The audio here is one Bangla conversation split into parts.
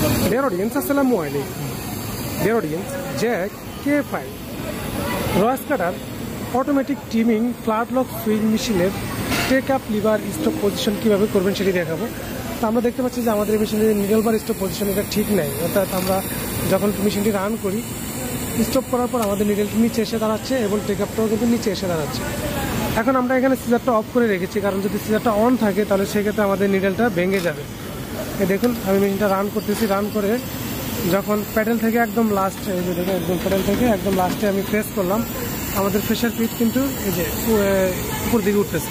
Dear audience, Assalamualaikum. Dear audience, Jack K5 Royce Cutter automatic timing flat lock sewing মেশিনের take up lever stop position কীভাবে করবেন সেটি দেখাবো। তো আমরা দেখতে পাচ্ছি যে আমাদের মেশিনের নিডল বার স্টপ পজিশন এটা ঠিক নেই, অর্থাৎ আমরা যখন মেশিনটি রান করি স্টপ করার পর আমাদের নিডলটি নিচে এসে দাঁড়াচ্ছে এবং টেক আপটাও কিন্তু নিচে এসে দাঁড়াচ্ছে। এখন আমরা এখানে সিজারটা অফ করে রেখেছি, কারণ যদি সিজারটা অন থাকে তাহলে সেক্ষেত্রে আমাদের নিডলটা ভেঙে যাবে। দেখুন আমি মেশিনটা রান করতেছি, রান করে যখন প্যাডেল থেকে একদম লাস্টে এই যে দেখুন একদম প্যাডেল থেকে একদম লাস্টে আমি প্রেস করলাম, আমাদের প্রেশার ফিট কিন্তু এই যে উপর দিকে উঠতেছে।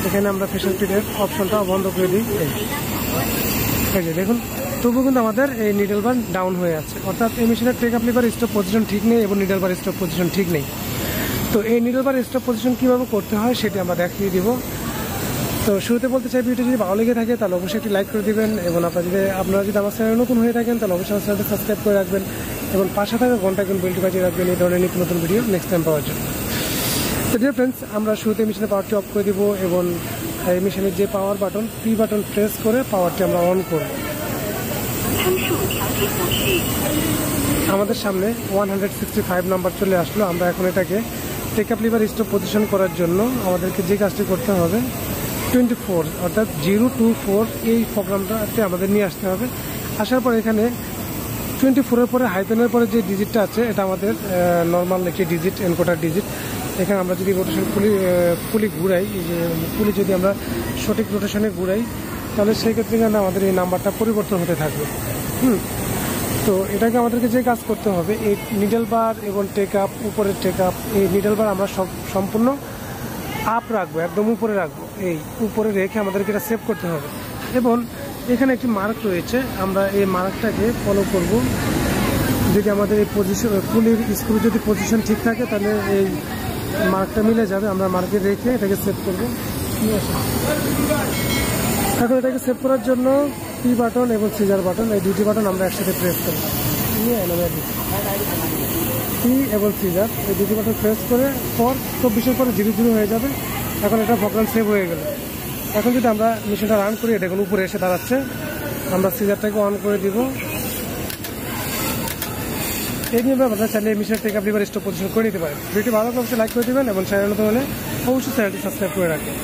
এখানে আমরা প্রেশার ফিটের অপশনটা বন্ধ করে দিই, এই যে দেখুন তবুও কিন্তু আমাদের এই নিডল বার ডাউন হয়ে আছে, অর্থাৎ এই মেশিনের take up lever stop position ঠিক নেই এবং নিডল বার স্টপ পজিশন ঠিক নেই। তো এই নিডল বার স্টপ পজিশন কীভাবে করতে হয় সেটি আমরা দেখিয়ে দিব। তো শুরুতে বলতে চাই, ভিডিওটি যদি ভালো লেগে থাকে তাহলে অবশ্যই একটি লাইক করে দিবেন এবং আপনারা যদি আমার চ্যানেল নতুন হয়ে থাকেন তাহলে অবশ্যই আমার চ্যানেলটি সাবস্ক্রাইব করে রাখবেন এবং পাশে থাকা ঘন্টা কিন্তু বেলটি বাজিয়ে রাখবেন এই ধরনের নিত্য নতুন ভিডিও নেক্সট টাইম পাওয়ার জন্য। তো ডিয়ার ফ্রেন্ডস, আমরা শুরুতে মেশিনের পাওয়ারটি অফ করে দিব এবং এই মেশিনের যে power button P button press করে পাওয়ারটি আমরা অন করব। আমাদের সামনে 165 নাম্বার চলে আসলো। আমরা এখন এটাকে take up lever stop position করার জন্য আমাদেরকে যে কাজটি করতে হবে 24 অর্থাৎ 024 এই প্রোগ্রামটাতে আমাদের নিয়ে আসতে হবে। আসার পর এখানে 24-এর পরে হাইপেনের পরে যে ডিজিটটা আছে এটা আমাদের নর্মাল একটি ডিজিট, এনকোডার ডিজিট। এখানে আমরা যদি রোটেশন পুলি ঘুরাই, এই যে পুলি যদি আমরা সঠিক রোটেশনে ঘুরাই তাহলে সেই ক্ষেত্রে আমাদের এই নাম্বারটা পরিবর্তন হতে থাকবে। তো এটাকে আমাদেরকে যে কাজ করতে হবে, এই নিডল বার এবং টেক আপ, উপরের টেক আপ, এই নিডল বার আমরা সম্পূর্ণ আপ রাখবো, একদম উপরে রাখবো। এই উপরে রেখে আমাদেরকে এটা সেভ করতে হবে এবং এখানে একটি মার্ক রয়েছে, আমরা এই মার্কটাকে ফলো করব। যদি আমাদের এই পজিশন পুলির স্ক্রু যদি পজিশন ঠিক থাকে তাহলে এই মার্কটা মিলে যাবে, আমরা মার্কে রেখে এটাকে সেভ করবো। এখন এটাকে সেভ করার জন্য পি বাটন এবং সিজার বাটন এই দুটি বাটন আমরা একসাথে প্রেস করব। পি এবং সিজার এই দুটি বাটন প্রেস করে পর 24-এর পরে 00 হয়ে যাবে। এখন এটা প্রোগ্রাম সেভ হয়ে গেল। এখন যদি আমরা মেশিনটা রান করি, এটা এখন উপরে এসে দাঁড়াচ্ছে, আমরা সিজারটাকে অন করে দিব। এই নিয়ে আপনারা চাইলে মেশিনের take up lever stop position করে নিতে পারেন। ভিডিওটি ভালো লাগলে অবশ্যই লাইক করে দেবেন এবং চ্যানেল নতুন হলে অবশ্যই চ্যানেলটি সাবস্ক্রাইব করে রাখবেন।